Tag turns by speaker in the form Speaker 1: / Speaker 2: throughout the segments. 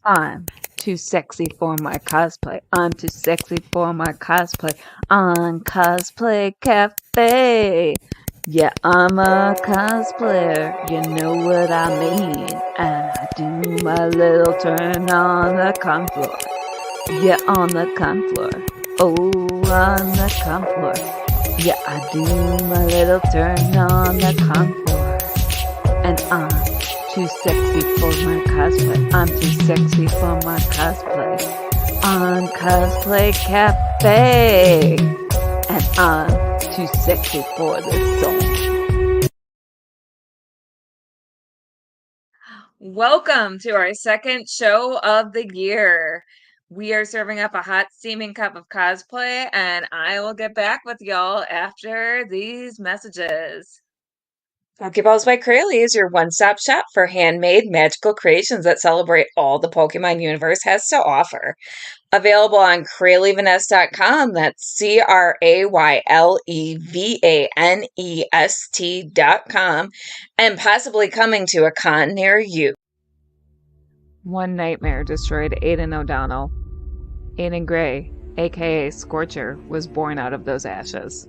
Speaker 1: I'm too sexy for my cosplay. I'm too sexy for my cosplay. On Cosplay Cafe. Yeah, I'm a cosplayer. You know what I mean. And I do my little turn on the con floor. Yeah, on the con floor. Oh, on the con floor. Yeah, I do my little turn on the con floor. And I'm too sexy for my cosplay. I'm too sexy for my cosplay. On Cosplay Cafe. And I'm too sexy for this song. Welcome to our second show of the year. We are serving up a hot steaming cup of cosplay, and I will get back with y'all after these messages.
Speaker 2: Pokeballs by Crayley is your one-stop shop for handmade magical creations that celebrate all the Pokemon universe has to offer. Available on Craylevanest.com, that's CraylevanEst.com, and possibly coming to a con near you.
Speaker 1: One nightmare destroyed Aidan O'Donnell. Aidan Gray, aka Scorcher, was born out of those ashes.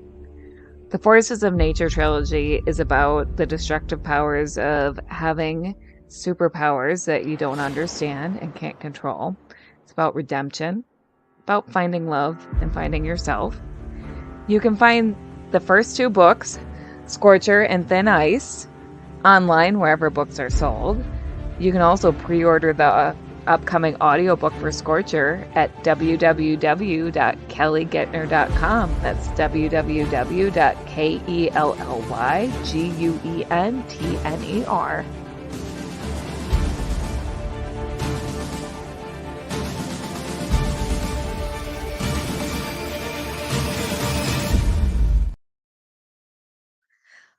Speaker 1: The Forces of Nature trilogy is about the destructive powers of having superpowers that you don't understand and can't control. It's about redemption, about finding love and finding yourself. You can find the first two books, Scorcher and Thin Ice, online wherever books are sold. You can also pre-order the upcoming audiobook for Scorcher at www.kellyguentner.com. That's www.KELLYGUENTNER.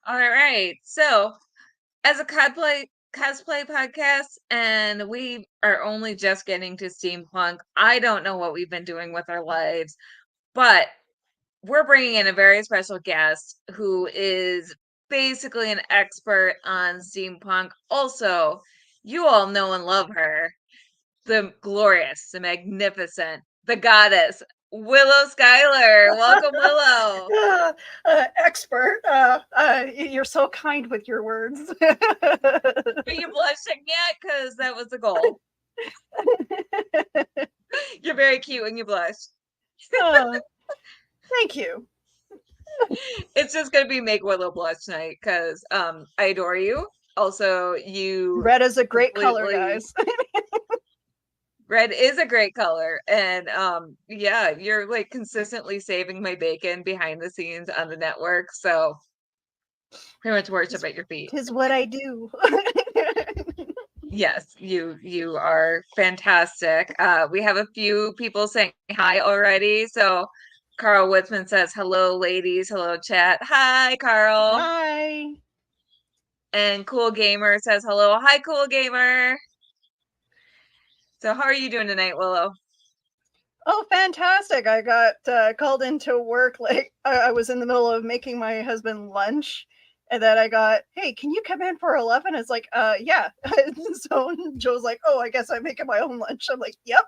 Speaker 1: All right. So, as a cosplay podcast, and we are only just getting to steampunk, I don't know what we've been doing with our lives, but we're bringing in a very special guest who is basically an expert on steampunk. Also, you all know and love her, the glorious, the magnificent, the goddess, Willow Skylor. Welcome, Willow.
Speaker 3: Expert. You're so kind with your words.
Speaker 1: Are you blushing yet? Because that was the goal. You're very cute when you blush.
Speaker 3: Thank you.
Speaker 1: It's just going to be Make Willow Blush night because I adore you. Also, you...
Speaker 3: Red is a great color, guys.
Speaker 1: Red is a great color. And yeah, you're like consistently saving my bacon behind the scenes on the network. So pretty much worship at your feet.
Speaker 3: Tis what I do.
Speaker 1: Yes, you are fantastic. We have a few people saying hi already. So Carl Whitman says, hello, ladies. Hello, chat. Hi, Carl.
Speaker 3: Hi.
Speaker 1: And Cool Gamer says, hello. Hi, Cool Gamer. So how are you doing tonight, Willow?
Speaker 3: Oh, fantastic. I got called into work. Like I was in the middle of making my husband lunch. And then I got, hey, can you come in for 11? It's like, yeah. So Joe's like, oh, I guess I'm making my own lunch. I'm like, yep.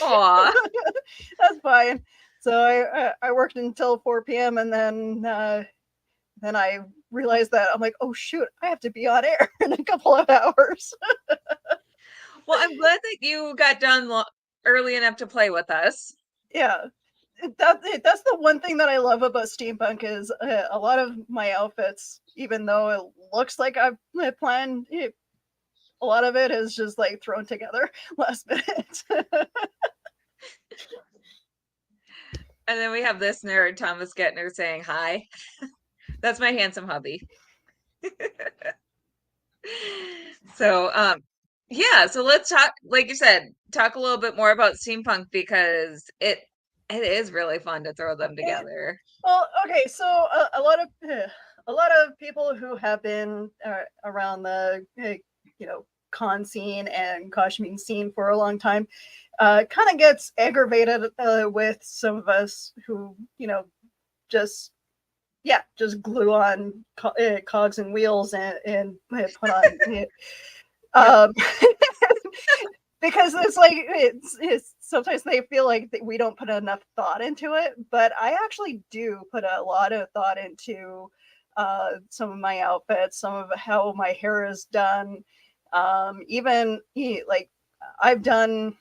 Speaker 1: Aw.
Speaker 3: That's fine. So I worked until 4 p.m. and then I realized that I'm like, oh shoot, I have to be on air in a couple of hours.
Speaker 1: Well, I'm glad that you got done early enough to play with us.
Speaker 3: Yeah. That's the one thing that I love about steampunk is a lot of my outfits, even though it looks like I've planned it, a lot of it is just like thrown together last minute.
Speaker 1: And then we have this nerd, Thomas Gettner, saying hi. That's my handsome hubby. So, yeah, so let's talk, like you said, talk a little bit more about steampunk because it is really fun to throw them together.
Speaker 3: Well, okay, so a lot of people who have been around the con scene and costuming scene for a long time kind of gets aggravated with some of us who just glue on cogs and wheels and put on because it's like it's sometimes they feel like we don't put enough thought into it, but I actually do put a lot of thought into some of my outfits, some of how my hair is done. Even like I've done,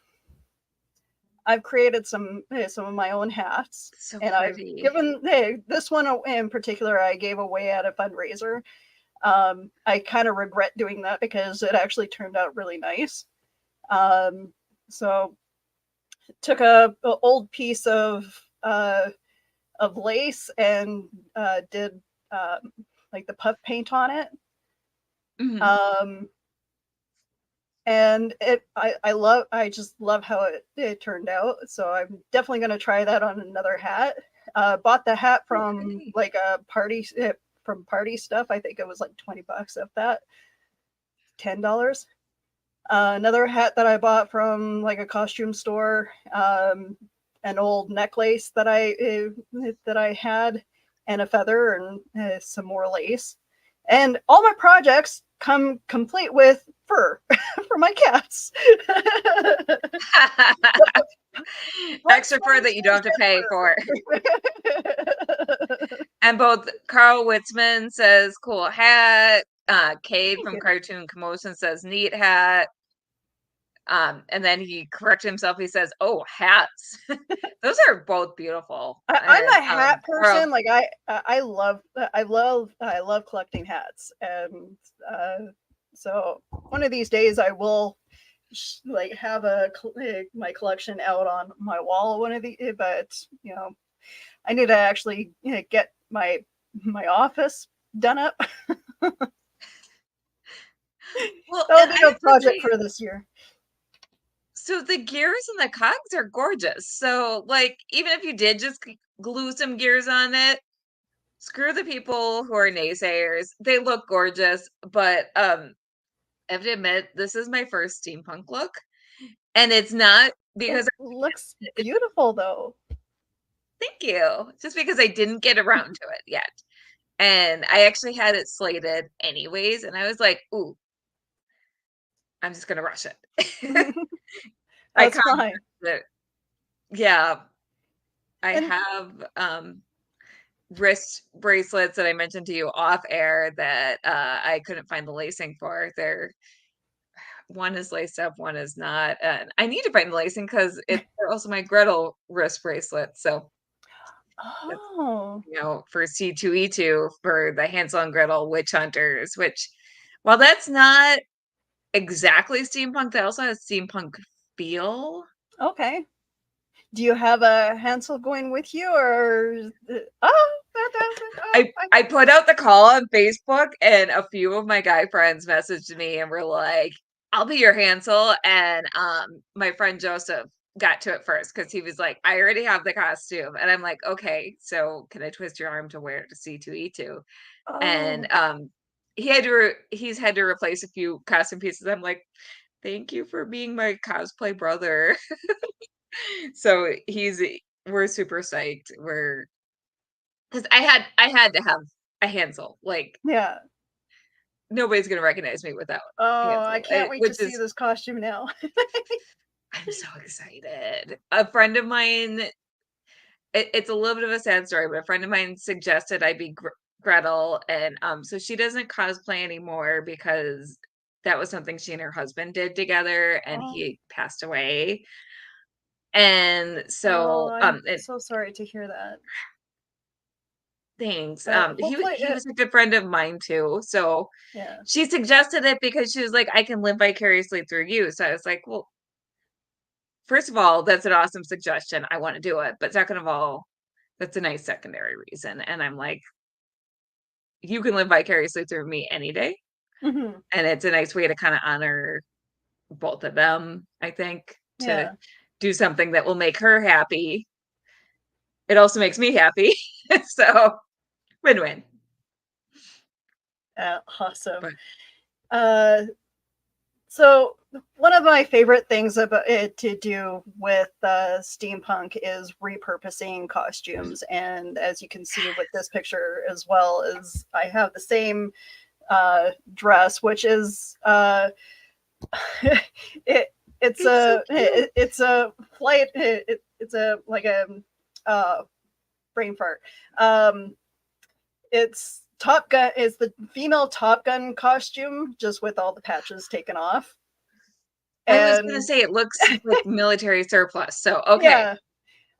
Speaker 3: I've created some of my own hats,
Speaker 2: So
Speaker 3: and I've
Speaker 2: pretty.
Speaker 3: given this one in particular I gave away at a fundraiser. I kind of regret doing that because it actually turned out really nice. So took a old piece of lace and did like the puff paint on it.
Speaker 2: Mhm.
Speaker 3: And I just love how it turned out. So I'm definitely going to try that on another hat. Bought the hat
Speaker 2: So
Speaker 3: from
Speaker 2: pretty.
Speaker 3: like a party, from Party Stuff. I think it was like $20 of that, $10. Another hat that I bought from like a costume store, an old necklace that I had, and a feather and some more lace. And all my projects come complete with fur for my cats.
Speaker 2: Extra fur that you don't have to pay for. And both Carl Witzman says cool hat. Cade from Cartoon Commotion says neat hat. And then he corrects himself. He says, "Oh, hats." Those are both beautiful.
Speaker 3: I'm
Speaker 2: And
Speaker 3: a hat
Speaker 2: Carl,
Speaker 3: person. Like I love collecting hats, and so one of these days I will like have my collection out on my wall one of the, but you know, I need to actually get my office done up.
Speaker 2: well,
Speaker 3: That'll
Speaker 2: and I
Speaker 3: be a
Speaker 2: have to
Speaker 3: project
Speaker 2: say,
Speaker 3: for this year.
Speaker 2: so the gears and the cogs are gorgeous. So, like, even if you did just glue some gears on it, screw the people who are naysayers. They look gorgeous, but I have to admit, this is my first steampunk look, and it's not
Speaker 3: It
Speaker 2: because
Speaker 3: looks
Speaker 2: it's
Speaker 3: beautiful though.
Speaker 2: thank you, just because I didn't get around to it yet. And I actually had it slated anyways, and I was like, "Ooh, I'm just gonna rush it." I
Speaker 3: That's fine.
Speaker 2: concept it. Yeah, I
Speaker 3: And
Speaker 2: have wrist bracelets that I mentioned to you off air that I couldn't find the lacing for. They're one is laced up, one is not. And I need to find the lacing because it's also my Gretel wrist bracelet. So that's,
Speaker 3: oh,
Speaker 2: for C2E2 for the Hansel and Gretel witch hunters, which while that's not exactly steampunk, that also has steampunk feel.
Speaker 3: okay. Do you have a Hansel going with you, or oh, fantastic! Oh,
Speaker 2: I put out the call on Facebook, and a few of my guy friends messaged me and were like, "I'll be your Hansel." And my friend Joseph got to it first because he was like, "I already have the costume," and I'm like, "Okay, so can I twist your arm to wear it to C2E2?" And
Speaker 3: oh,
Speaker 2: he's had to replace a few costume pieces. I'm like, "Thank you for being my cosplay brother." So we're super psyched. We're because I had to have a Hansel. Like
Speaker 3: yeah.
Speaker 2: nobody's gonna recognize me without
Speaker 3: Oh, I
Speaker 2: Hansel,
Speaker 3: can't wait to
Speaker 2: which
Speaker 3: see
Speaker 2: is
Speaker 3: this costume now.
Speaker 2: I'm so excited. A friend of mine, it's a little bit of a sad story, but a friend of mine suggested I be Gretel, and so she doesn't cosplay anymore because that was something she and her husband did together, and
Speaker 3: Oh,
Speaker 2: he passed away. And
Speaker 3: oh,
Speaker 2: so,
Speaker 3: I'm so sorry to hear that.
Speaker 2: thanks.
Speaker 3: But
Speaker 2: He
Speaker 3: hopefully,
Speaker 2: he was a good friend of mine too. So
Speaker 3: yeah.
Speaker 2: she suggested it because she was like, I can live vicariously through you. So I was like, well, first of all, that's an awesome suggestion. I want to do it. But second of all, that's a nice secondary reason. And I'm like, you can live vicariously through me any day.
Speaker 3: Hmm.
Speaker 2: And it's a nice way to kind of honor both of them, I think, to
Speaker 3: Yeah.
Speaker 2: do something that will make her happy. It also makes me happy. So win-win.
Speaker 3: Awesome.
Speaker 2: But
Speaker 3: Uh, so one of my favorite things about it to do with steampunk is repurposing costumes, and as you can see with this picture as well, is I have the same dress, which is It's
Speaker 2: It's so
Speaker 3: a
Speaker 2: cute.
Speaker 3: it's a flight. It's a like a brain fart. Um, it's Top Gun. Is the female Top Gun costume just with all the patches taken off.
Speaker 2: I was gonna
Speaker 3: And
Speaker 2: say it looks like military surplus. So okay,
Speaker 3: yeah,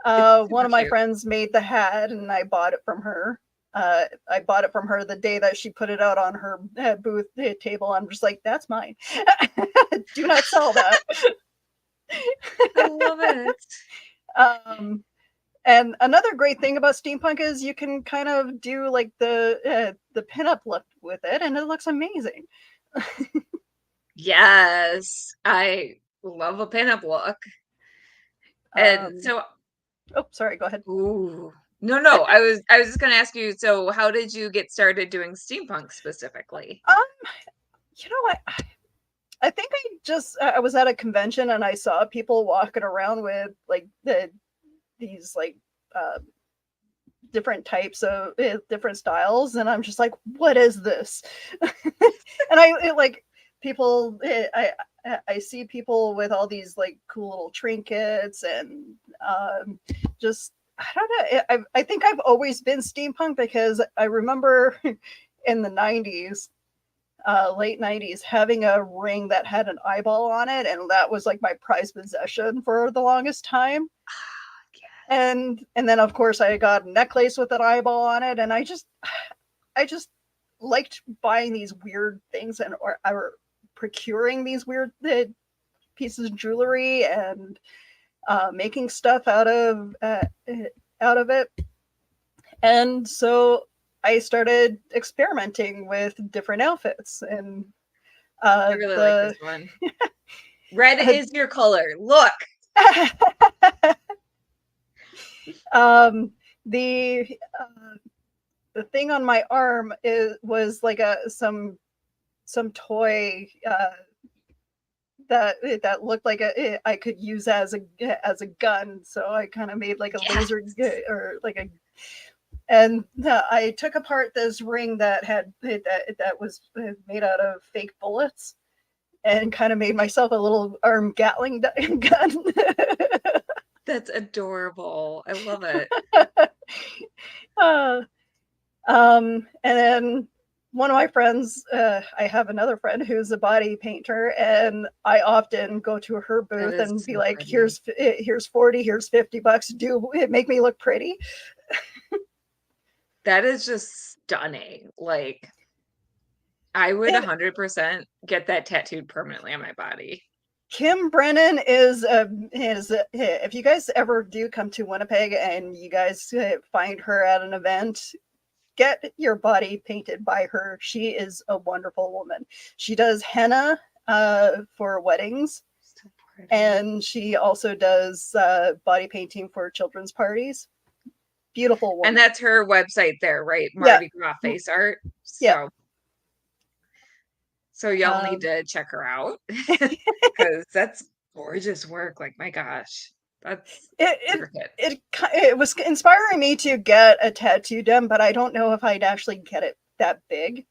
Speaker 2: it's
Speaker 3: one
Speaker 2: super
Speaker 3: of my
Speaker 2: cute.
Speaker 3: friends made the hat, and I bought it from her. I bought it from her the day that she put it out on her booth table. I'm just like, that's mine. Do not sell that.
Speaker 2: I love it.
Speaker 3: um, and another great thing about steampunk is you can kind of do like the pinup look with it, and it looks amazing.
Speaker 2: Yes, I love a pinup look. And
Speaker 3: Um,
Speaker 2: so,
Speaker 3: oh, sorry. Go ahead.
Speaker 2: ooh, no, I was just gonna ask you, so how did you get started doing steampunk specifically?
Speaker 3: Um, you know what? I think I was at a convention and I saw people walking around with like these like uh, different types of different styles, and I'm just like, what is this? And like people, I see people with all these like cool little trinkets and just I don't know. I think I've always been steampunk because I remember in the 90s, late 90s, having a ring that had an eyeball on it, and that was like my prized possession for the longest time. And then of course I got a necklace with an eyeball on it, and I just liked buying these weird things or procuring these weird pieces of jewelry and making stuff out of it. And so I started experimenting with different outfits, and
Speaker 2: I really like this
Speaker 3: the
Speaker 2: one. Red is your color. Look.
Speaker 3: um, the the thing on my arm was like some toy that looked like I could use as a gun. So I kind of made like a
Speaker 2: Yes.
Speaker 3: laser or like a and I took apart this ring that had that was made out of fake bullets and kind of made myself a little arm Gatling gun.
Speaker 2: That's adorable. I love it.
Speaker 3: uh, and then one of my friends, I have another friend who's a body painter, and I often go to her
Speaker 2: That
Speaker 3: booth
Speaker 2: is
Speaker 3: and be
Speaker 2: so
Speaker 3: like,
Speaker 2: pretty.
Speaker 3: here's 40, here's $50. Do it make me look pretty?
Speaker 2: That is just stunning. Like, I would
Speaker 3: And
Speaker 2: 100% get that tattooed permanently on my body.
Speaker 3: Kim Brennan is if you guys ever do come to Winnipeg and you guys find her at an event, get your body painted by her. She is a wonderful woman. She does henna for weddings,
Speaker 2: So pretty.
Speaker 3: and she also does body painting for children's parties. Beautiful woman.
Speaker 2: And that's her website there, right?
Speaker 3: Yeah.
Speaker 2: Mardi Gras Face Art.
Speaker 3: Yeah.
Speaker 2: So y'all need to check her out because that's gorgeous work. Like, my gosh, that's
Speaker 3: it,
Speaker 2: intricate.
Speaker 3: it was inspiring me to get a tattoo done, but I don't know if I'd actually get it that big.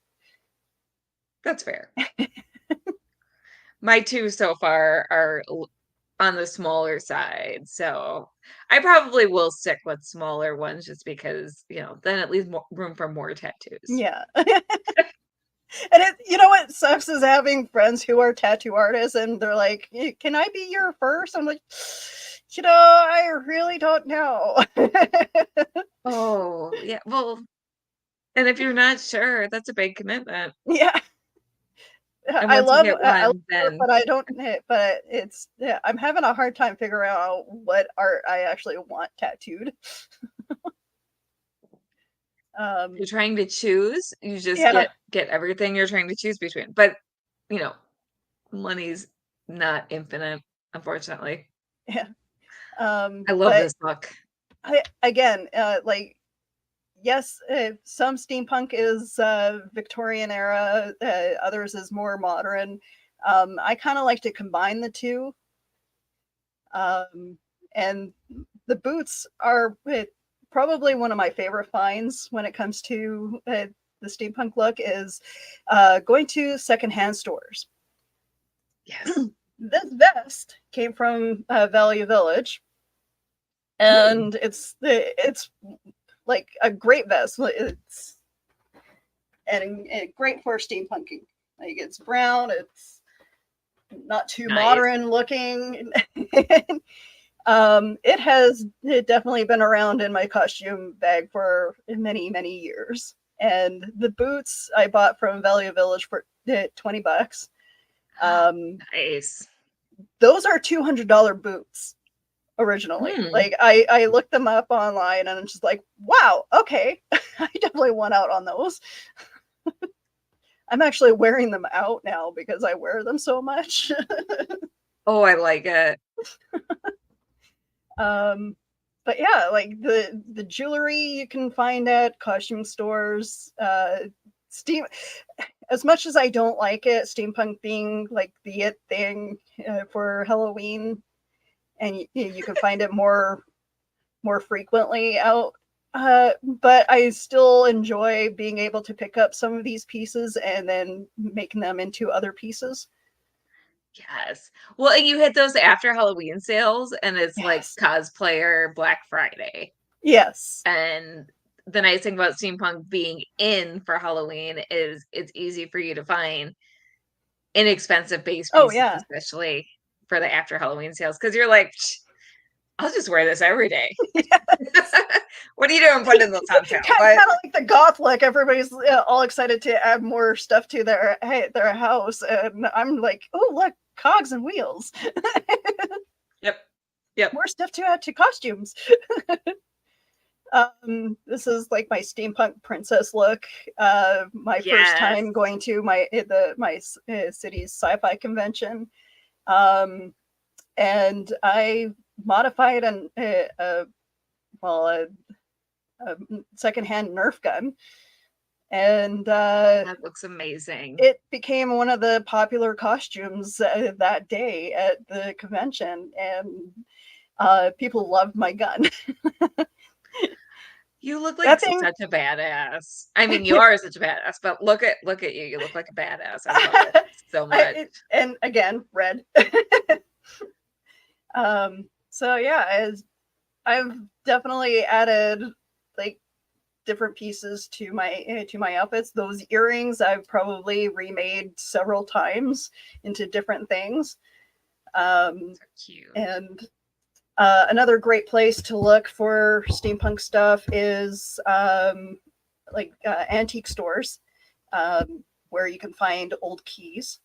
Speaker 2: That's fair. My two so far are on the smaller side, so I probably will stick with smaller ones just because, then it leaves more room for more tattoos.
Speaker 3: Yeah. And you know what sucks is having friends who are tattoo artists and they're like, "Can I be your first?" I'm like, I really don't know.
Speaker 2: Oh, yeah. Well, and if you're not sure, that's a big commitment.
Speaker 3: Yeah.
Speaker 2: And
Speaker 3: I
Speaker 2: once you
Speaker 3: love
Speaker 2: get
Speaker 3: I love
Speaker 2: one,
Speaker 3: art,
Speaker 2: then
Speaker 3: but I don't. But it's yeah, I'm having a hard time figuring out what art I actually want tattooed.
Speaker 2: you're trying to choose, you just
Speaker 3: Yeah,
Speaker 2: get everything you're trying to choose between. But, you know, money's not infinite, unfortunately.
Speaker 3: yeah.
Speaker 2: I love
Speaker 3: But
Speaker 2: this book.
Speaker 3: again, like yes, some steampunk is Victorian era, others is more modern. I kind of like to combine the two. And the boots are probably one of my favorite finds when it comes to the steampunk look is going to secondhand stores.
Speaker 2: Yes.
Speaker 3: This vest came from Value Village, and it's like a great vest. It's and great for steampunking. Like it's brown. It's not too
Speaker 2: Nice.
Speaker 3: modern looking. It has definitely been around in my costume bag for many, many years. And the boots I bought from Value Village for $20.
Speaker 2: Nice.
Speaker 3: Those are $200 boots originally. Like I looked them up online and I'm just like, wow, okay. I definitely won out on those. I'm actually wearing them out now because I wear them so much.
Speaker 2: Oh, I like it.
Speaker 3: But yeah, like the jewelry you can find at costume stores. As much as I don't like it, steampunk being like the it thing for Halloween, and you can find it more frequently out. But I still enjoy being able to pick up some of these pieces and then making them into other pieces.
Speaker 2: Yes. Well, and you hit those after Halloween sales, and it's like
Speaker 3: Yes.
Speaker 2: cosplayer Black Friday.
Speaker 3: Yes.
Speaker 2: And the nice thing about steampunk being in for Halloween is it's easy for you to find inexpensive base
Speaker 3: Oh
Speaker 2: pieces,
Speaker 3: yeah.
Speaker 2: especially for the after Halloween sales, because you're like, I'll just wear this every day.
Speaker 3: Yes.
Speaker 2: What are you doing putting those on sale?
Speaker 3: Kind of like the goth look. Everybody's all excited to add more stuff to their house, and I'm like, oh look, cogs and wheels.
Speaker 2: Yep.
Speaker 3: More stuff to add to costumes. This is like my steampunk princess look. My first time going to my city's sci-fi convention, and I modified a secondhand Nerf gun, and
Speaker 2: that looks amazing.
Speaker 3: It became one of the popular costumes that day at the convention, and people loved my gun.
Speaker 2: You look like such a badass. I mean, you are such a badass, but look at you. You look like a badass. I love it so much.
Speaker 3: And again, red. So yeah, I've definitely added like different pieces to my outfits. Those earrings I've probably remade several times into different things.
Speaker 2: So cute.
Speaker 3: And another great place to look for steampunk stuff is antique stores, where you can find old keys.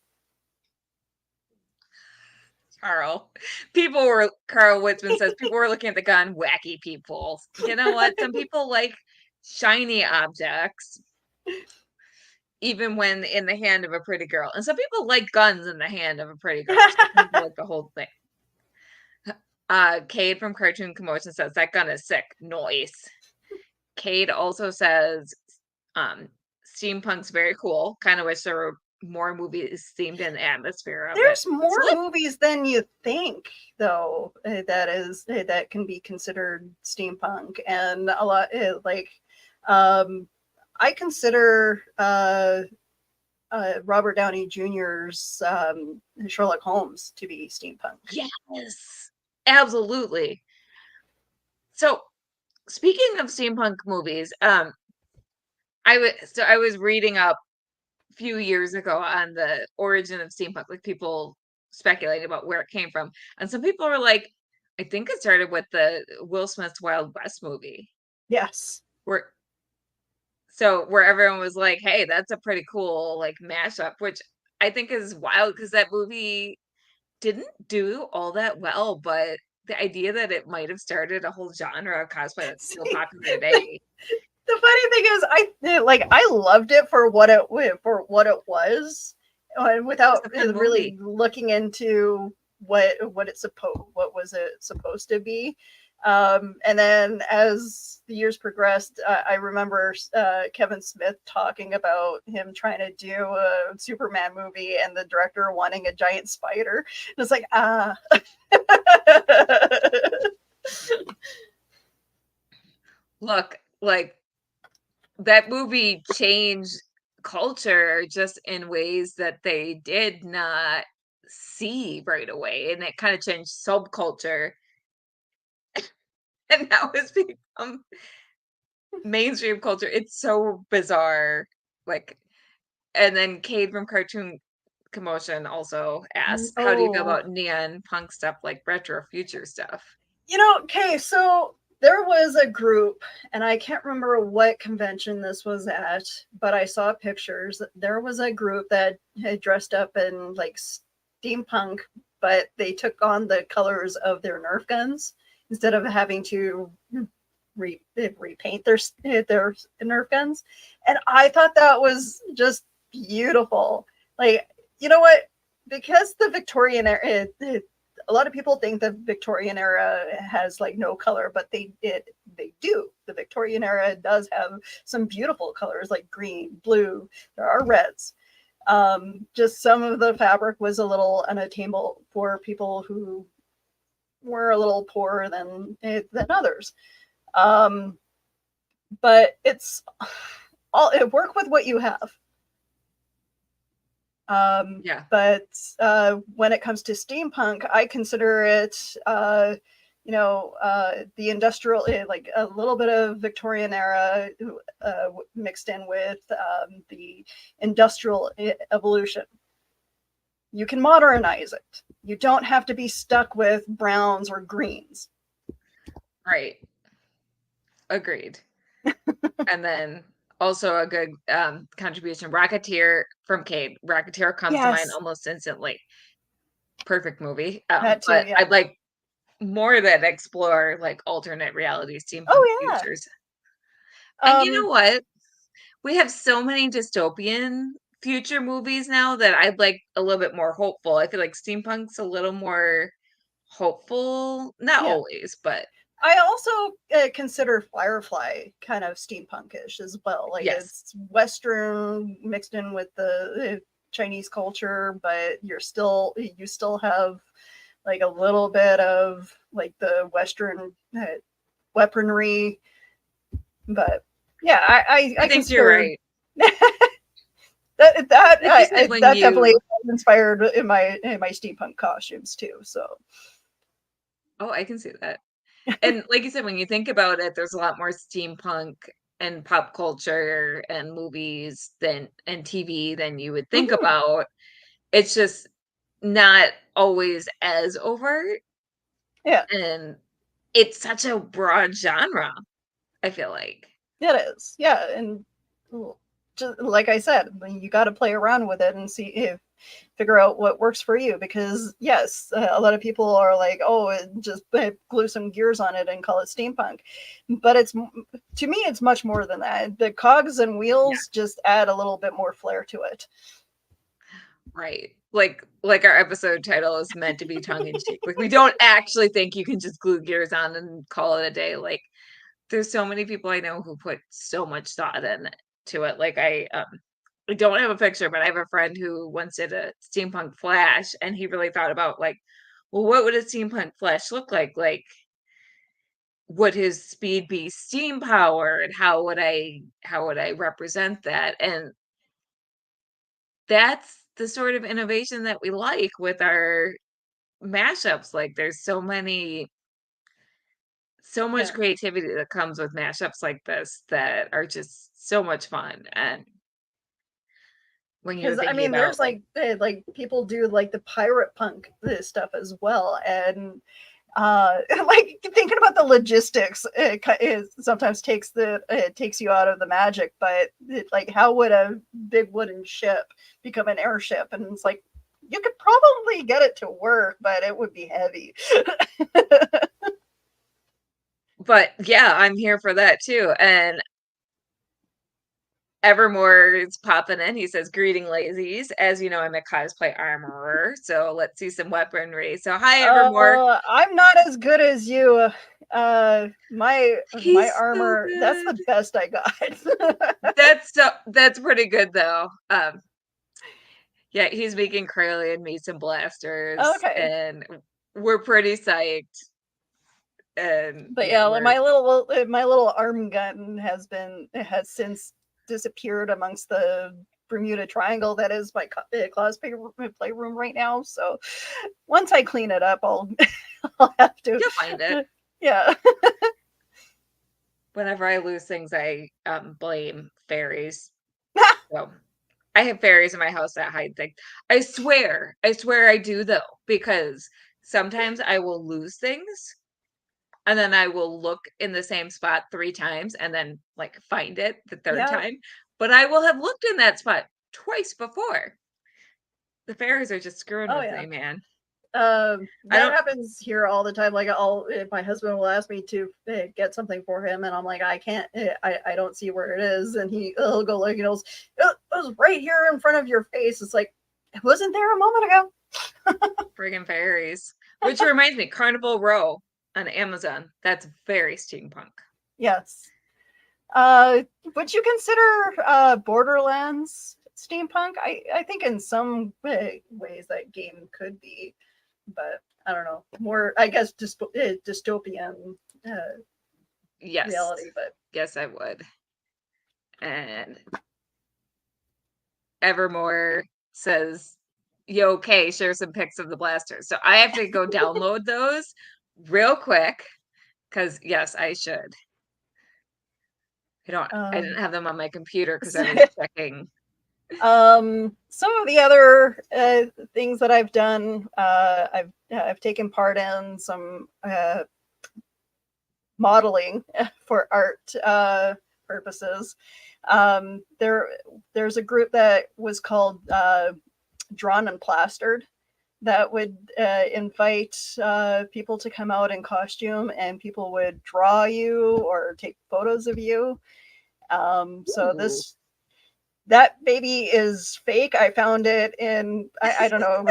Speaker 2: Carl Witzman says people were looking at the gun, wacky people. You know what? Some people like shiny objects, even when in the hand of a pretty girl. And some people like guns in the hand of a pretty girl. Some people like the whole thing. Cade from Cartoon Commotion says that gun is sick. Noise. Cade also says steampunk's very cool. Kind of wish there were more movies themed in the atmosphere of
Speaker 3: There's
Speaker 2: it.
Speaker 3: more movies than you think, though, that can be considered steampunk, and a lot I consider Robert Downey Jr.'s Sherlock Holmes to be steampunk.
Speaker 2: Yes, absolutely. So, speaking of steampunk movies, I was reading up a few years ago on the origin of steampunk, like people speculating about where it came from, and some people were like, I think it started with the Will Smith's Wild West movie.
Speaker 3: Yes.
Speaker 2: Where everyone was like, hey, that's a pretty cool like mashup, which I think is wild because that movie didn't do all that well, but the idea that it might have started a whole genre of cosplay that's still popular today.
Speaker 3: The funny thing is, I loved it for what it was, without really looking into what was it supposed to be. And then as the years progressed, I remember Kevin Smith talking about him trying to do a Superman movie and the director wanting a giant spider. And it's like,
Speaker 2: Look, like that movie changed culture just in ways that they did not see right away, and it kind of changed subculture, and now it's become mainstream culture. It's so bizarre. Like, and then Cade from Cartoon Commotion also asked, how do you feel
Speaker 3: Oh,
Speaker 2: about neon punk stuff like retro future stuff?
Speaker 3: okay, so there was a group, and I can't remember what convention this was at, but I saw pictures. There was a group that had dressed up in like steampunk, but they took on the colors of their Nerf guns instead of having to repaint their Nerf guns. And I thought that was just beautiful. Like, you know what? Because the Victorian era, a lot of people think the Victorian era has like no color, but they do. The Victorian era does have some beautiful colors like green, blue. There are reds. Just some of the fabric was a little unattainable for people who were a little poorer than others. But it's all work with what you have.
Speaker 2: Yeah.
Speaker 3: But when it comes to steampunk, I consider it, the industrial, like a little bit of Victorian era mixed in with the industrial evolution. You can modernize it. You don't have to be stuck with browns or greens.
Speaker 2: Right. Agreed. And then also a good contribution, Rocketeer from Cade. Rocketeer comes to mind
Speaker 3: Yes,
Speaker 2: almost instantly. Perfect movie.
Speaker 3: that too.
Speaker 2: But
Speaker 3: Yeah.
Speaker 2: I'd like more that explore like alternate realities, steampunk
Speaker 3: Oh yeah.
Speaker 2: futures. And you know what? We have so many dystopian future movies now that I'd like a little bit more hopeful. I feel like steampunk's a little more hopeful. Not
Speaker 3: Yeah.
Speaker 2: always, but
Speaker 3: I also consider Firefly kind of steampunkish as well. Like
Speaker 2: yes.
Speaker 3: it's Western mixed in with the Chinese culture, but you still have like a little bit of like the Western weaponry. But yeah,
Speaker 2: I
Speaker 3: I
Speaker 2: think you're
Speaker 3: consider
Speaker 2: right. Like you said, when
Speaker 3: that definitely
Speaker 2: you
Speaker 3: inspired in my steampunk costumes too. So
Speaker 2: oh, I can see that. And like you said, when you think about it, there's a lot more steampunk and pop culture and movies than and TV than you would think
Speaker 3: mhm.
Speaker 2: about. It's just not always as overt,
Speaker 3: Yeah,
Speaker 2: and it's such a broad genre, I feel like.
Speaker 3: it is. Yeah, and just like I said, you got to play around with it and see if figure out what works for you. Because yes, a lot of people are like, oh, just glue some gears on it and call it steampunk, but it's to me, it's much more than that. The cogs and
Speaker 2: Yeah,
Speaker 3: wheels just add a little bit more flair to it.
Speaker 2: right. Like our episode title is meant to be tongue in cheek. Like we don't actually think you can just glue gears on and call it a day. Like there's so many people I know who put so much thought into it. Like I don't have a picture, but I have a friend who once did a steampunk flash, and he really thought about like, well, what would a steampunk flash look like? Like, would his speed be steam powered? How would I represent that? And that's the sort of innovation that we like with our mashups. Like there's so much
Speaker 3: Yeah,
Speaker 2: creativity that comes with mashups like this that are just so much fun. And when you're
Speaker 3: because I
Speaker 2: thinking
Speaker 3: mean,
Speaker 2: about
Speaker 3: there's like people do like the pirate punk stuff as well, and like thinking about the logistics it sometimes takes you out of the magic. But like how would a big wooden ship become an airship? And it's like you could probably get it to work, but it would be heavy.
Speaker 2: but yeah, I'm here for that too. And Evermore is popping in. He says, greeting lazies. As you know, I'm a cosplay armorer, so let's see some weaponry. So hi Evermore.
Speaker 3: I'm not as good as you. My
Speaker 2: He's so
Speaker 3: armor, that's
Speaker 2: good.
Speaker 3: the best I got.
Speaker 2: That's pretty good though. Yeah, he's making Crayley and me some blasters,
Speaker 3: Okay.
Speaker 2: and we're pretty psyched. And
Speaker 3: But
Speaker 2: yeah,
Speaker 3: yeah,
Speaker 2: we're
Speaker 3: my little arm gun has since disappeared amongst the Bermuda Triangle that is my cosplay playroom right now. So once I clean it up, I'll I'll have to.
Speaker 2: You'll find it.
Speaker 3: Yeah.
Speaker 2: Whenever I lose things, I blame fairies. So I have fairies in my house that hide things. I swear I do though, because sometimes I will lose things and then I will look in the same spot 3 times and then like find it the third
Speaker 3: Yeah.
Speaker 2: time. But I will have looked in that spot twice before. The fairies are just screwing
Speaker 3: Oh
Speaker 2: with
Speaker 3: yeah.
Speaker 2: me, man.
Speaker 3: That
Speaker 2: don't
Speaker 3: happens here all the time. Like my husband will ask me to get something for him, and I'm like, I can't. I don't see where it is, and he'll go like, it was right here in front of your face. It's like, it wasn't there a moment ago.
Speaker 2: friggin' fairies. Which reminds me, Carnival Row on Amazon. That's very steampunk.
Speaker 3: Yes. Would you consider Borderlands steampunk? I think in some ways that game could be, but I don't know. More, I guess, dystopian
Speaker 2: Yes.
Speaker 3: reality. But
Speaker 2: Yes, I would. And Evermore says, "Yo, okay, share some pics of the blasters." So I have to go download those real quick because yes, I should. I didn't have them on my computer because I was checking.
Speaker 3: Some of the other things that I've done, I've taken part in some modeling for art purposes. There's a group that was called Drawn and Plastered that would invite people to come out in costume, and people would draw you or take photos of you. So that baby is fake. I found it in, I don't know,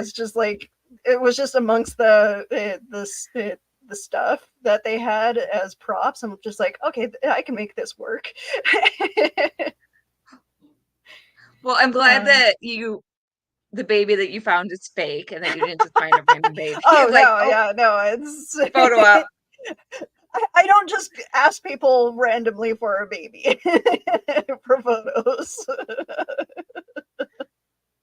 Speaker 3: it was just amongst the stuff that they had as props. I'm just like, okay, I can make this work.
Speaker 2: Well, I'm glad that the baby that you found is fake and that you didn't just find a random baby.
Speaker 3: It's
Speaker 2: photo op.
Speaker 3: I don't just ask people randomly for a baby for photos.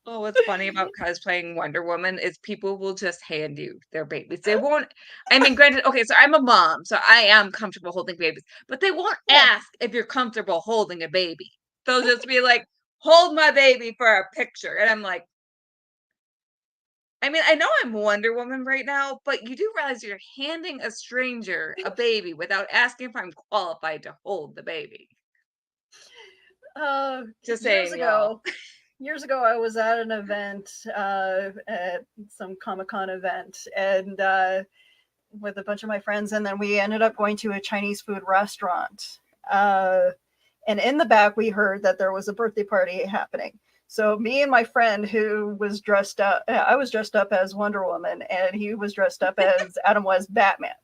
Speaker 2: Oh, what's funny about cosplaying Wonder Woman is people will just hand you their babies. They won't, I mean, granted, okay, so I'm a mom, so I am comfortable holding babies, but they won't ask if you're comfortable holding a baby. They'll just be like, hold my baby for a picture. And I'm like, I mean, I know I'm Wonder Woman right now, but you do realize you're handing a stranger a baby without asking if I'm qualified to hold the baby. Just saying, y'all.
Speaker 3: Years ago, I was at an event, at some Comic-Con event, and with a bunch of my friends, and then we ended up going to a Chinese food restaurant. And in the back, we heard that there was a birthday party happening. So me and my friend, who was dressed up, I was dressed up as Wonder Woman, and he was dressed up as Adam West Batman.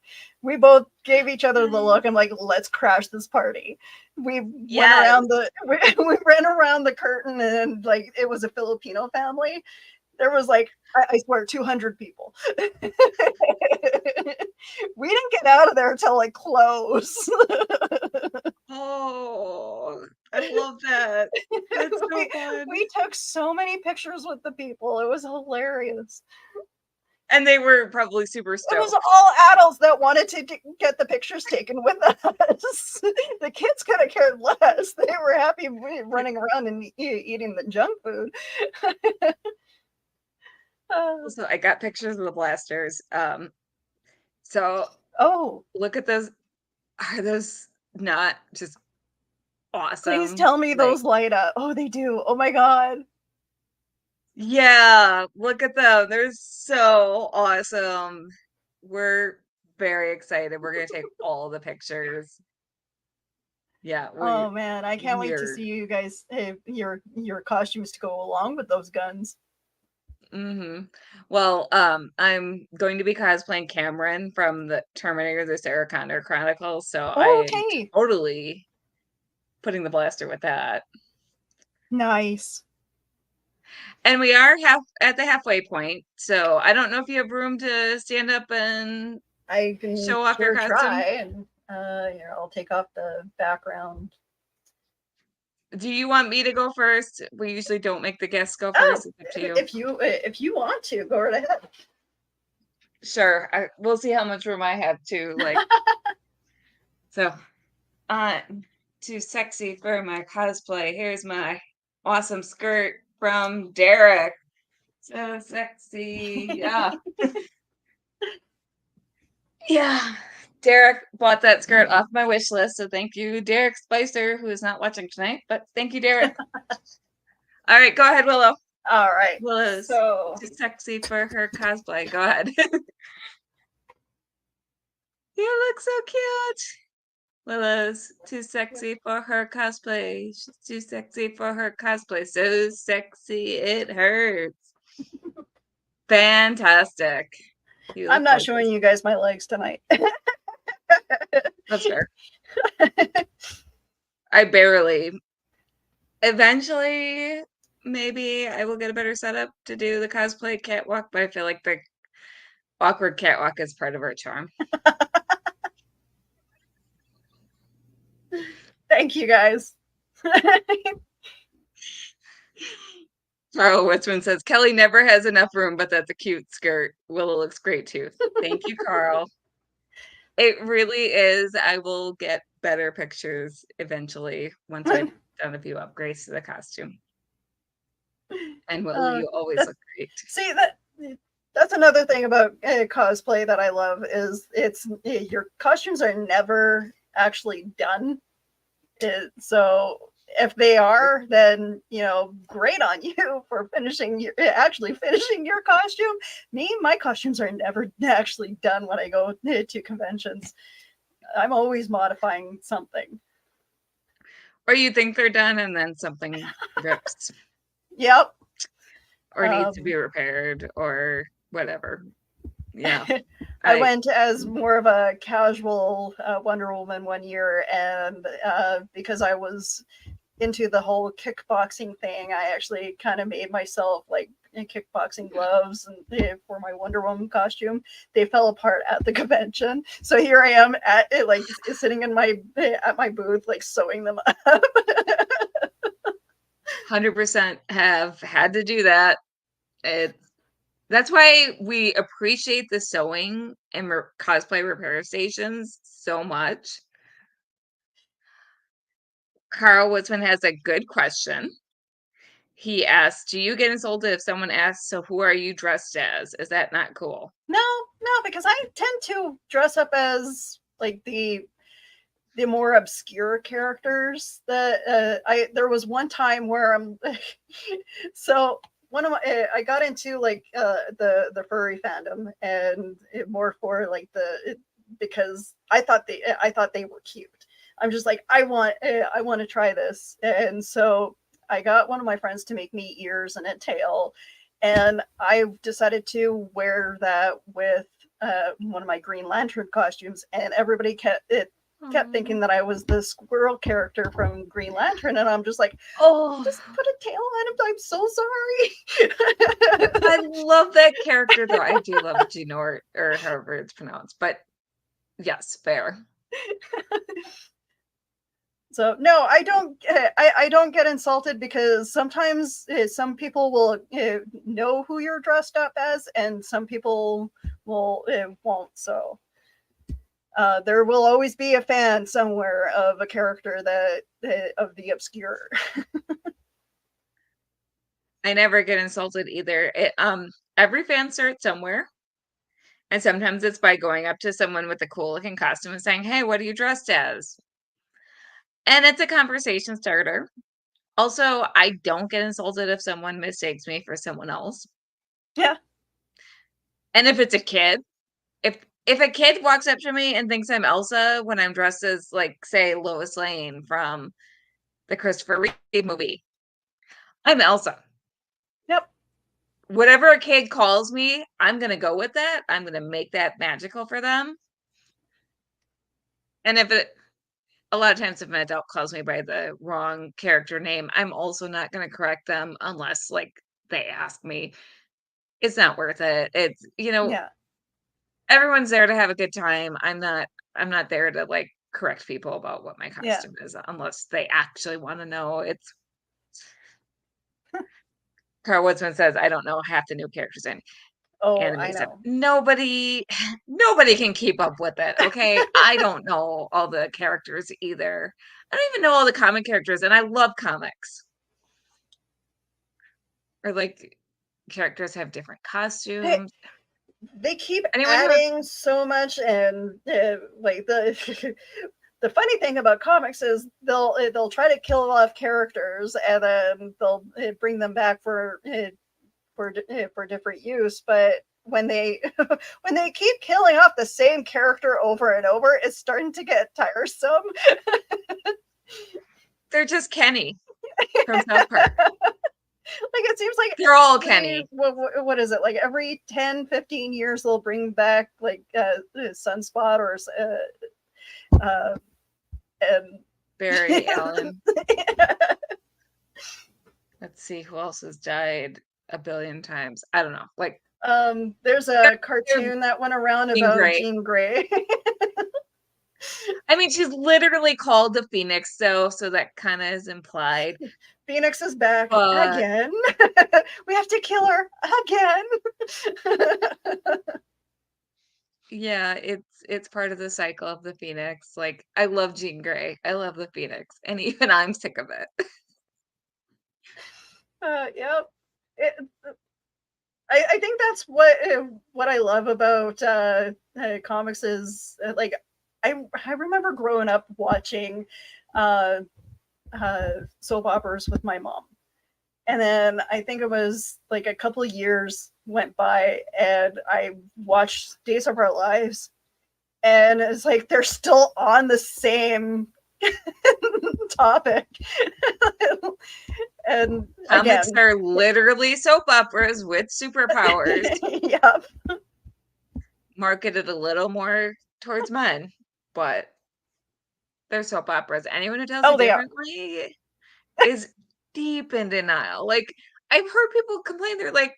Speaker 3: We both gave each other the look. I'm like, let's crash this party. We went around we ran around the curtain, and like it was a Filipino family. There was like, I swear, 200 people. We didn't get out of there till like close.
Speaker 2: Oh, I love that. That's so fun.
Speaker 3: We took so many pictures with the people. It was hilarious.
Speaker 2: And they were probably super stoked.
Speaker 3: It was all adults that wanted to get the pictures taken with us. The kids could have cared less. They were happy running around and eating the junk food.
Speaker 2: So I got pictures of the blasters. So look at those. Are those not just awesome?
Speaker 3: Please tell me those light up. Oh, they do. Oh my god.
Speaker 2: Yeah, look at them. They're so awesome. We're very excited. We're gonna take all the pictures. Yeah.
Speaker 3: Oh man, I can't wait to see you guys, your costumes to go along with those guns.
Speaker 2: Mm-hmm. Well, I'm going to be cosplaying Cameron from the Terminator: The Sarah Connor Chronicles, so I'm totally putting the blaster with that.
Speaker 3: Nice.
Speaker 2: And we are at the halfway point, so I don't know if you have room to stand up and
Speaker 3: I can
Speaker 2: show off your costume.
Speaker 3: Try, and here, I'll take off the background.
Speaker 2: Do you want me to go first? We usually don't make the guests go first. It's up to you.
Speaker 3: If you want to, go right ahead.
Speaker 2: Sure. We'll see how much room I have too. Like, so, too sexy for my cosplay. Here's my awesome skirt from Derek. So sexy. Yeah. Yeah. Derek bought that skirt off my wish list. So thank you, Derek Spicer, who is not watching tonight. But thank you, Derek. All right. Go ahead, Willow.
Speaker 3: All right.
Speaker 2: Willow's
Speaker 3: So
Speaker 2: too sexy for her cosplay. Go ahead. You look so cute. Willow's too sexy for her cosplay. She's too sexy for her cosplay. So sexy it hurts. Fantastic.
Speaker 3: I'm not showing you guys my legs tonight.
Speaker 2: That's fair. I barely. Eventually, maybe I will get a better setup to do the cosplay catwalk, but I feel like the awkward catwalk is part of our charm.
Speaker 3: Thank you guys.
Speaker 2: Carl Witzman says Kelly never has enough room, but that's a cute skirt. Willow looks great too. Thank you, Carl. It really is. I will get better pictures eventually once I've done a few upgrades to the costume. And Willow, you always look great.
Speaker 3: See, that's another thing about cosplay that I love is your costumes are never actually done. So if they are, then great on you for actually finishing your costume. My costumes are never actually done when I go to conventions. I'm always modifying something.
Speaker 2: Or you think they're done and then something rips.
Speaker 3: Yep.
Speaker 2: Or needs to be repaired or whatever. Yeah.
Speaker 3: I went as more of a casual Wonder Woman one year, and because I was into the whole kickboxing thing, I actually kind of made myself like kickboxing gloves and for my Wonder Woman costume. They fell apart at the convention, so here I am at sitting in my booth, like sewing them up.
Speaker 2: 100% have had to do that. That's why we appreciate the sewing and cosplay repair stations so much. Carl Woodsman has a good question. He asked, do you get insulted if someone asks, so who are you dressed as? Is that not cool?
Speaker 3: No, because I tend to dress up as like the more obscure characters that there was one time where so one of my I got into like the furry fandom, and more for like because I thought they were cute. I'm just like, I want to try this, and so I got one of my friends to make me ears and a tail, and I decided to wear that with one of my Green Lantern costumes, and everybody kept thinking that I was the squirrel character from Green Lantern, and I'm just like, just put a tail on him. I'm so sorry.
Speaker 2: I love that character, though. I do love Genort, or however it's pronounced, but yes, fair.
Speaker 3: So no, I don't get insulted, because sometimes some people will know who you're dressed up as, and some people won't. So there will always be a fan somewhere of a character of the obscure.
Speaker 2: I never get insulted either. Every fan starts somewhere. And sometimes it's by going up to someone with a cool looking costume and saying, hey, what are you dressed as? And it's a conversation starter. Also, I don't get insulted if someone mistakes me for someone else.
Speaker 3: Yeah.
Speaker 2: And if it's a kid, if a kid walks up to me and thinks I'm Elsa when I'm dressed as, like, say, Lois Lane from the Christopher Reeve movie, I'm Elsa.
Speaker 3: Yep.
Speaker 2: Whatever a kid calls me, I'm going to go with that. I'm going to make that magical for them. And a lot of times if an adult calls me by the wrong character name, I'm also not going to correct them unless, like, they ask me. It's not worth it. It's,
Speaker 3: Yeah.
Speaker 2: everyone's there to have a good time. I'm not there to, like, correct people about what my
Speaker 3: Yeah.
Speaker 2: costume is unless they actually want to know. It's Carl Woodsman says, I don't know half the new characters in
Speaker 3: Oh,
Speaker 2: anime
Speaker 3: I
Speaker 2: stuff.
Speaker 3: know.
Speaker 2: Nobody can keep up with it, okay? I don't know all the characters either. I don't even know all the comic characters, and I love comics. Or like characters have different costumes.
Speaker 3: They keep
Speaker 2: Anyone who
Speaker 3: adding so much, and like the the funny thing about comics is they'll try to kill off characters and then they'll bring them back for different use, but when they when they keep killing off the same character over and over, it's starting to get tiresome.
Speaker 2: they're just Kenny from South Park.
Speaker 3: Like it seems like
Speaker 2: They're all Kenny.
Speaker 3: what is it, like every 10-15 years they'll bring back like Sunspot or and
Speaker 2: Barry Allen. Let's see who else has died a billion times. I don't know. Like
Speaker 3: there's a cartoon that went around
Speaker 2: Jean
Speaker 3: about
Speaker 2: Grey.
Speaker 3: Jean Grey.
Speaker 2: I mean, she's literally called the Phoenix, so that kind of is implied.
Speaker 3: Phoenix is back
Speaker 2: But
Speaker 3: again. We have to kill her again.
Speaker 2: yeah, it's part of the cycle of the Phoenix. Like, I love Jean Grey. I love the Phoenix, and even I'm sick of it.
Speaker 3: Yep. I think that's what I love about comics is like I remember growing up watching soap operas with my mom, and then I think it was like a couple of years went by and I watched Days of Our Lives, and it's like they're still on the same topic. And
Speaker 2: Comics
Speaker 3: again,
Speaker 2: are literally soap operas with superpowers,
Speaker 3: yep.
Speaker 2: marketed a little more towards men, but they're soap operas. Anyone who tells
Speaker 3: Oh,
Speaker 2: you
Speaker 3: they are.
Speaker 2: differently is deep in denial. Like, I've heard people complain, they're like,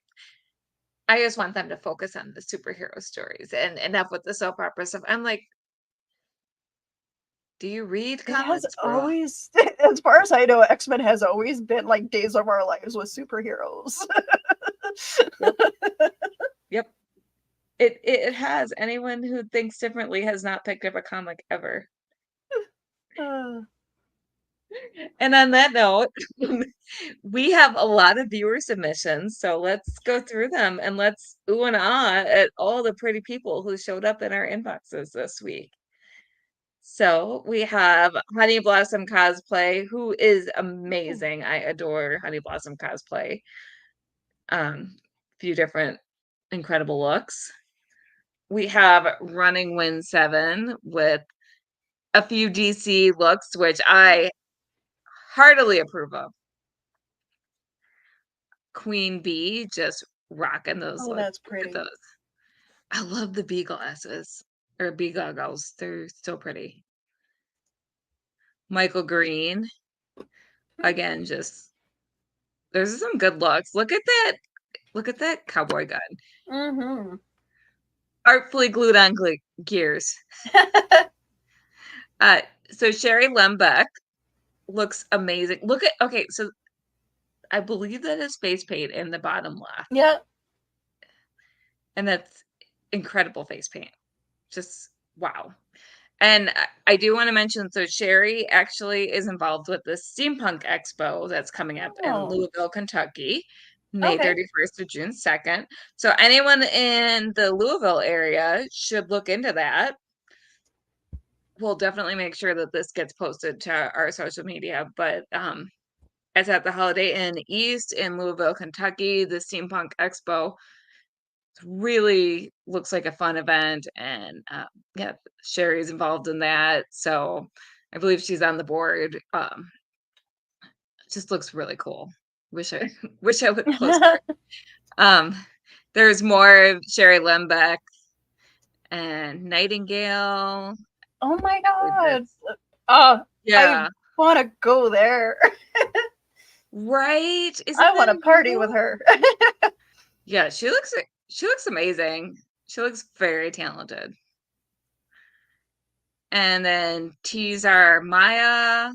Speaker 2: I just want them to focus on the superhero stories and enough with the soap opera stuff. I'm like, do you read
Speaker 3: It has
Speaker 2: comics, bro?
Speaker 3: always, as far as I know, X-Men has always been like Days of Our Lives with superheroes.
Speaker 2: Yep. Yep. It has. Anyone who thinks differently has not picked up a comic ever. And on that note, we have a lot of viewer submissions, so let's go through them and let's ooh and ah at all the pretty people who showed up in our inboxes this week. So we have Honey Blossom Cosplay, who is amazing. I adore Honey Blossom Cosplay. Few different incredible looks. We have Running Wind 7 with a few DC looks, which I heartily approve of. Queen Bee just rocking those
Speaker 3: Oh,
Speaker 2: looks.
Speaker 3: that's
Speaker 2: Look at
Speaker 3: pretty.
Speaker 2: those. I love the bee glasses or bee goggles. They're so pretty. Michael Green, again, just there's some good looks. Look at that. Look at that cowboy gun.
Speaker 3: Mm-hmm.
Speaker 2: Artfully glued on gears. So Sherry Lembeck looks amazing. Look at, okay, so I believe that is face paint in the bottom left.
Speaker 3: Yeah.
Speaker 2: And that's incredible face paint. Just wow. And I do want to mention, so Sherry actually is involved with the Steampunk Expo that's coming up in
Speaker 3: Oh.
Speaker 2: Louisville, Kentucky, May
Speaker 3: Okay.
Speaker 2: 31st to June 2nd. So anyone in the Louisville area should look into that. We'll definitely make sure that this gets posted to our social media, but it's at the Holiday Inn East in Louisville, Kentucky, the Steampunk Expo. Really looks like a fun event, and yeah, Sherry's involved in that, so I believe she's on the board. Just looks really cool. Wish I would post her. There's more of Sherry Lembeck and Nightingale.
Speaker 3: Oh my God. I
Speaker 2: Yeah,
Speaker 3: want to go there.
Speaker 2: right.
Speaker 3: I
Speaker 2: Isn't
Speaker 3: want
Speaker 2: that
Speaker 3: to party
Speaker 2: incredible?
Speaker 3: with her.
Speaker 2: Yeah, she looks amazing. She looks very talented. And then T's are Maya,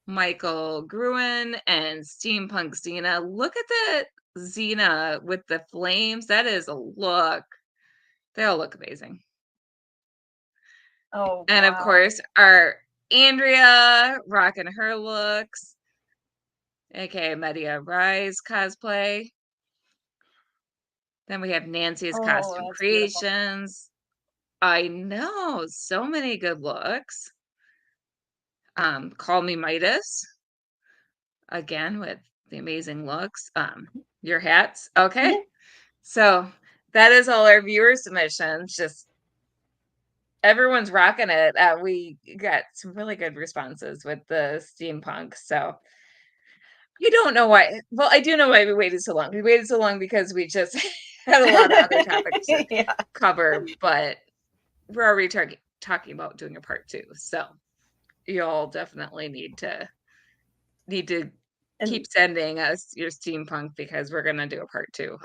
Speaker 2: Michael Gruen, and Steampunk Xena. Look at that Xena with the flames. That is a look. They all look amazing.
Speaker 3: Oh,
Speaker 2: And of
Speaker 3: wow.
Speaker 2: course, our Andrea rocking her looks, aka Media Rise cosplay. Then we have Nancy's
Speaker 3: Oh,
Speaker 2: Costume
Speaker 3: that's beautiful.
Speaker 2: Creations. I know, so many good looks. Call Me Midas, again with the amazing looks. Your hats. Okay.
Speaker 3: Yeah.
Speaker 2: So that is all our viewer submissions. Just everyone's rocking it. We got some really good responses with the steampunk. So I don't know why. Well, I do know why we waited so long. We waited so long because we just had a lot of other topics to
Speaker 3: Yeah.
Speaker 2: cover, but we're already talking about doing a part 2. So y'all definitely need to
Speaker 3: And
Speaker 2: keep sending us your steampunk because we're gonna do a part 2.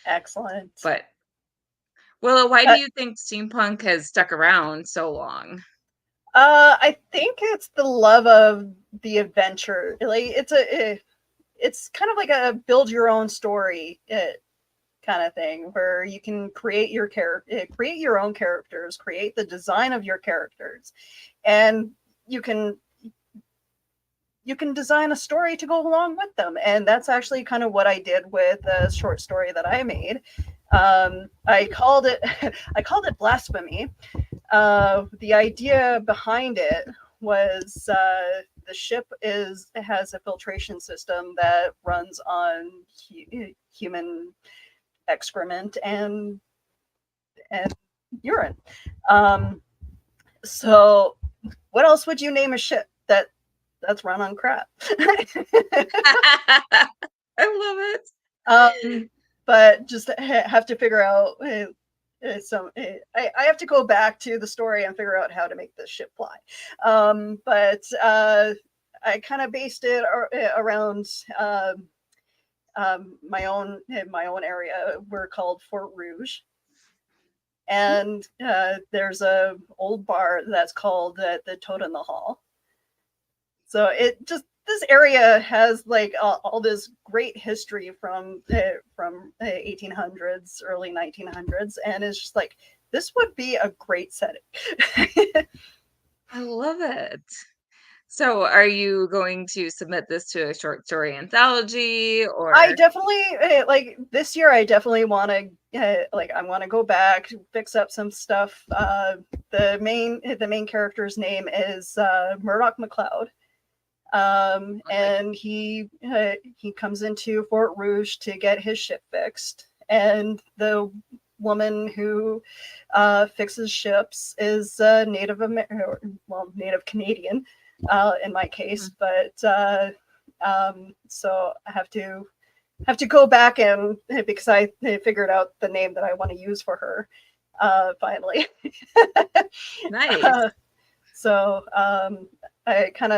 Speaker 3: excellent.
Speaker 2: But Willow, why do you think steampunk has stuck around so long?
Speaker 3: I think it's the love of the adventure. Like it's kind of like a build your own story kind of thing, where you can create your create your own characters, create the design of your characters, and you can design a story to go along with them. And that's actually kind of what I did with a short story that I made. I called it I called it Blasphemy. The idea behind it was the ship has a filtration system that runs on human excrement and urine. So what else would you name a ship that's run on crap?
Speaker 2: I love it.
Speaker 3: But just have to figure out I have to go back to the story and figure out how to make this ship fly. But I kind of based it around my own area. We're called Fort Rouge, and there's a old bar that's called the Toad in the Hall. So it just this area has like all this great history from 1800s, early 1900s, and it's just like this would be a great setting.
Speaker 2: I love it. So are you going to submit this to a short story anthology, or
Speaker 3: I definitely like this year. I definitely want to I want to go back, fix up some stuff. The main character's name is Murdoch McLeod. And he comes into Fort Rouge to get his ship fixed, and the woman who fixes ships is Native Canadian in my case, but so I have to go back and because I figured out the name that I want to use for her finally.
Speaker 2: nice.
Speaker 3: So I kind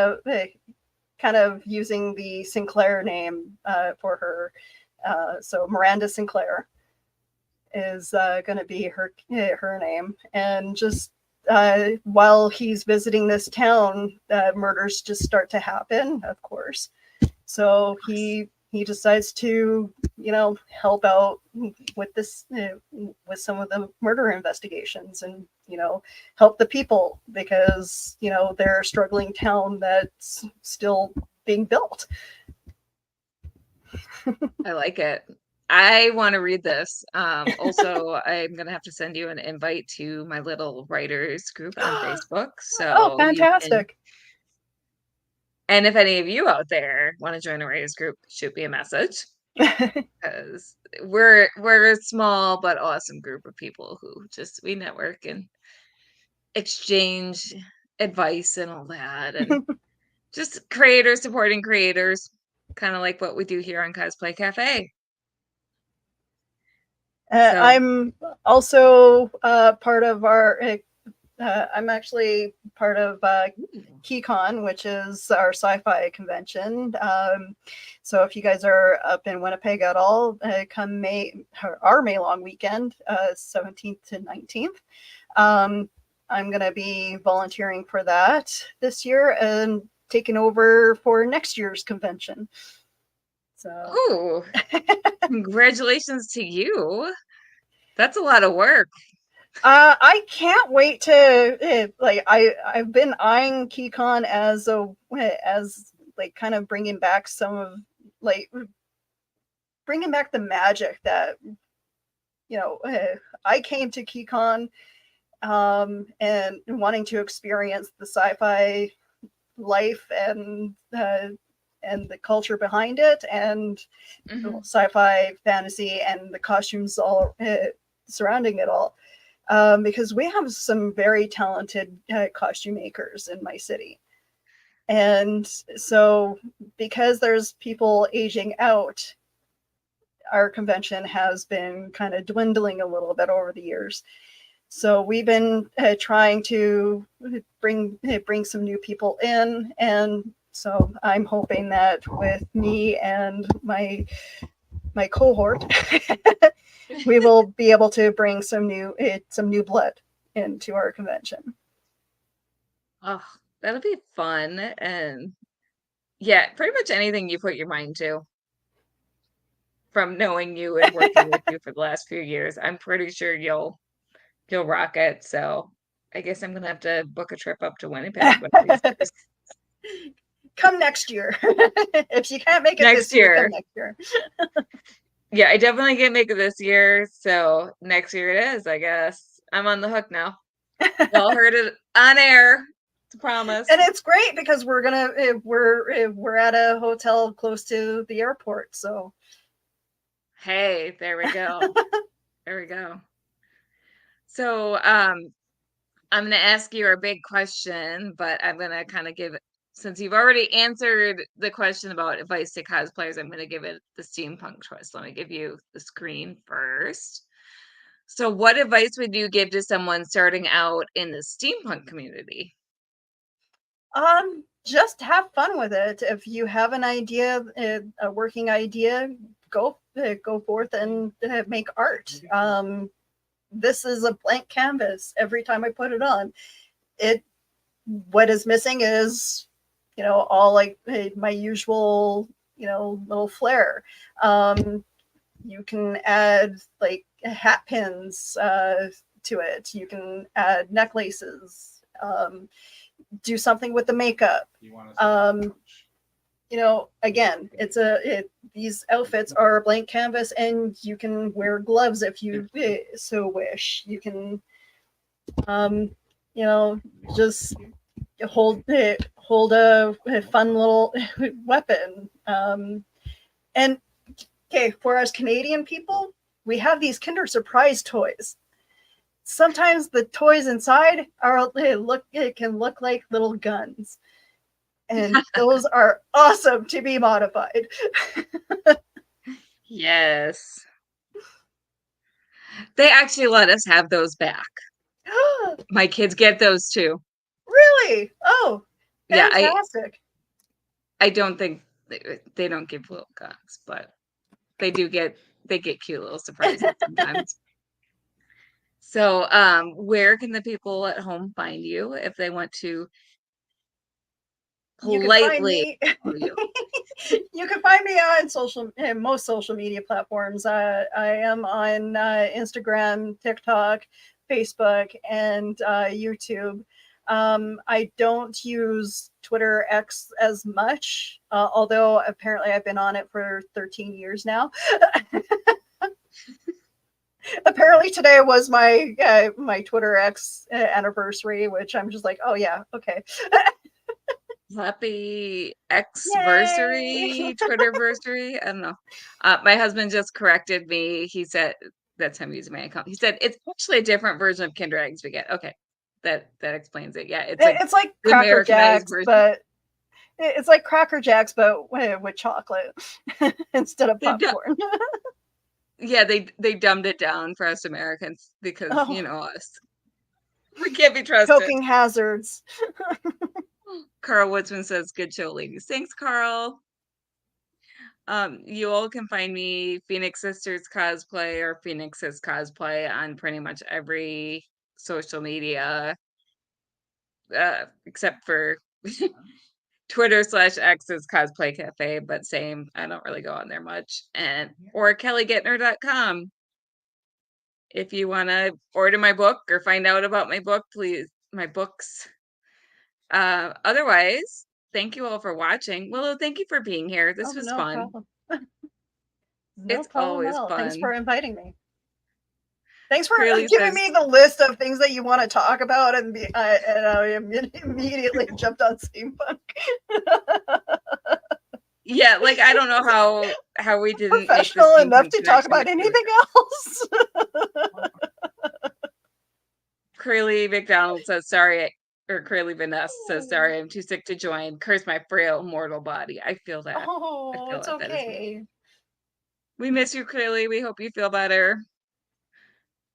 Speaker 3: of using the Sinclair name for her. So Miranda Sinclair is going to be her name. And just while he's visiting this town, murders just start to happen, of course. So he decides to, help out with this, with some of the murder investigations, and help the people because they're a struggling town that's still being built.
Speaker 2: I like it. I want to read this. Also, I'm gonna have to send you an invite to my little writers group on Facebook. So
Speaker 3: fantastic!
Speaker 2: And if any of you out there want to join a writers group, shoot me a message. Because we're a small but awesome group of people who we network and exchange advice and all that, and just creators supporting creators, kind of like what we do here on Cosplay Cafe.
Speaker 3: I'm also part of our. I'm actually part of KeyCon, which is our sci-fi convention. So if you guys are up in Winnipeg at all, come our May long weekend, 17th to 19th. I'm going to be volunteering for that this year and taking over for next year's convention. So,
Speaker 2: Oh, congratulations to you. That's a lot of work.
Speaker 3: I can't wait to like I've been eyeing KeyCon as like kind of bringing back some of like bringing back the magic that I came to KeyCon and wanting to experience the sci-fi life and the culture behind it and sci-fi fantasy and the costumes all surrounding it all. Because we have some very talented costume makers in my city. And so because there's people aging out, our convention has been kind of dwindling a little bit over the years. So we've been trying to bring some new people in, and so I'm hoping that with me and my cohort, we will be able to bring some new blood into our convention.
Speaker 2: Oh, that'll be fun. And yeah, pretty much anything you put your mind to. From knowing you and working with you for the last few years, I'm pretty sure you'll rock it. So I guess I'm gonna have to book a trip up to Winnipeg one of these years.
Speaker 3: Come next year. If you can't make it
Speaker 2: Next
Speaker 3: this year,
Speaker 2: year.
Speaker 3: come next year.
Speaker 2: Yeah, I definitely can't make it this year. So next year it is, I guess. I'm on the hook now. Y'all heard it on air. It's a promise.
Speaker 3: And it's great because we're at a hotel close to the airport. So
Speaker 2: hey, there we go. There we go. So I'm going to ask you a big question, but I'm going to kind of give it, since you've already answered the question about advice to cosplayers, I'm going to give it the steampunk twist. Let me give you the screen first. So what advice would you give to someone starting out in the steampunk community?
Speaker 3: Just have fun with it. If you have an idea, a working idea, go forth and make art. This is a blank canvas. Every time I put it on, what is missing is, all like my usual, little flair. You can add like hat pins to it. You can add necklaces. Do something with the makeup. Again, these outfits are a blank canvas, and you can wear gloves if you so wish. You can, just hold a fun little weapon. And okay, for us Canadian people, we have these Kinder Surprise toys. Sometimes the toys inside can look like little guns. And those are awesome to be modified.
Speaker 2: Yes. They actually let us have those back. My kids get those too.
Speaker 3: Really? Oh, fantastic.
Speaker 2: Yeah, I don't think they don't give little guns, but they get cute little surprises sometimes. So, where can the people at home find you if they want to politely follow you?
Speaker 3: You can find me on most social media platforms. I am on Instagram, TikTok, Facebook, and YouTube. I don't use Twitter X as much, although apparently I've been on it for 13 years now. Apparently today was my Twitter X anniversary, which I'm just like, oh yeah, okay.
Speaker 2: Happy X-versary, Twitterversary. I don't know. My husband just corrected me. He said, that's him using my account. He said it's actually a different version of Kinder Eggs we get. Okay, that explains it. Yeah,
Speaker 3: it's like Cracker Jacks, but it's like Cracker Jacks, but with chocolate instead of popcorn.
Speaker 2: Yeah, they dumbed it down for us Americans because us. We can't be trusted.
Speaker 3: Choking hazards.
Speaker 2: Carl Woodsman says, good show, ladies. Thanks, Carl. You all can find me Phoenix Sisters Cosplay or Phoenix's Cosplay on pretty much every social media. except for Twitter/X's Cosplay Cafe, but same. I don't really go on there much. Or kellyguentner.com. If you want to order my book or find out about my book, please, my books. Otherwise, thank you all for watching. Willow, thank you for being here. This was
Speaker 3: no
Speaker 2: fun.
Speaker 3: problem.
Speaker 2: It's
Speaker 3: problem
Speaker 2: always
Speaker 3: at all.
Speaker 2: fun.
Speaker 3: Thanks for inviting me. Thanks for
Speaker 2: Curly
Speaker 3: giving
Speaker 2: says-
Speaker 3: me the list of things that you want to talk about, and I immediately jumped on Steampunk.
Speaker 2: Yeah, like I don't know how we didn't
Speaker 3: Professional
Speaker 2: make
Speaker 3: enough to talk about anything else.
Speaker 2: Curly McDonald says sorry, or Curly Vanessa says sorry, I'm too sick to join. Curse my frail mortal body. I feel that.
Speaker 3: Oh, it's okay.
Speaker 2: We miss you, Curly. We hope you feel better.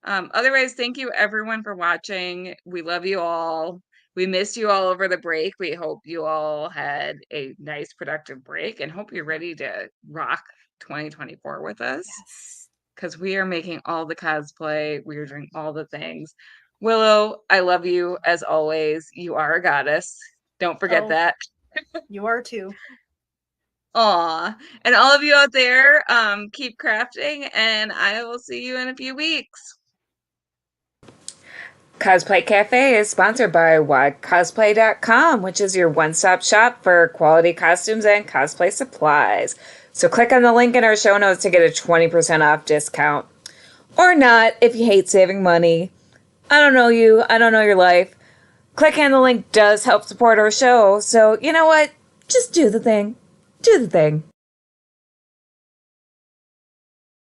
Speaker 2: Otherwise, thank you everyone for watching. We love you all. We missed you all over the break. We hope you all had a nice, productive break and hope you're ready to rock 2024 with us.
Speaker 3: Yes.
Speaker 2: Because we are making all the cosplay. We are doing all the things. Willow, I love you as always. You are a goddess. Don't forget that.
Speaker 3: You are too.
Speaker 2: Aw. And all of you out there, keep crafting, and I will see you in a few weeks. Cosplay Cafe is sponsored by whycosplay.com, which is your one-stop shop for quality costumes and cosplay supplies. So click on the link in our show notes to get a 20% off discount. Or not, if you hate saving money. I don't know you. I don't know your life. Clicking on the link does help support our show. So, you know what? Just do the thing. Do the thing.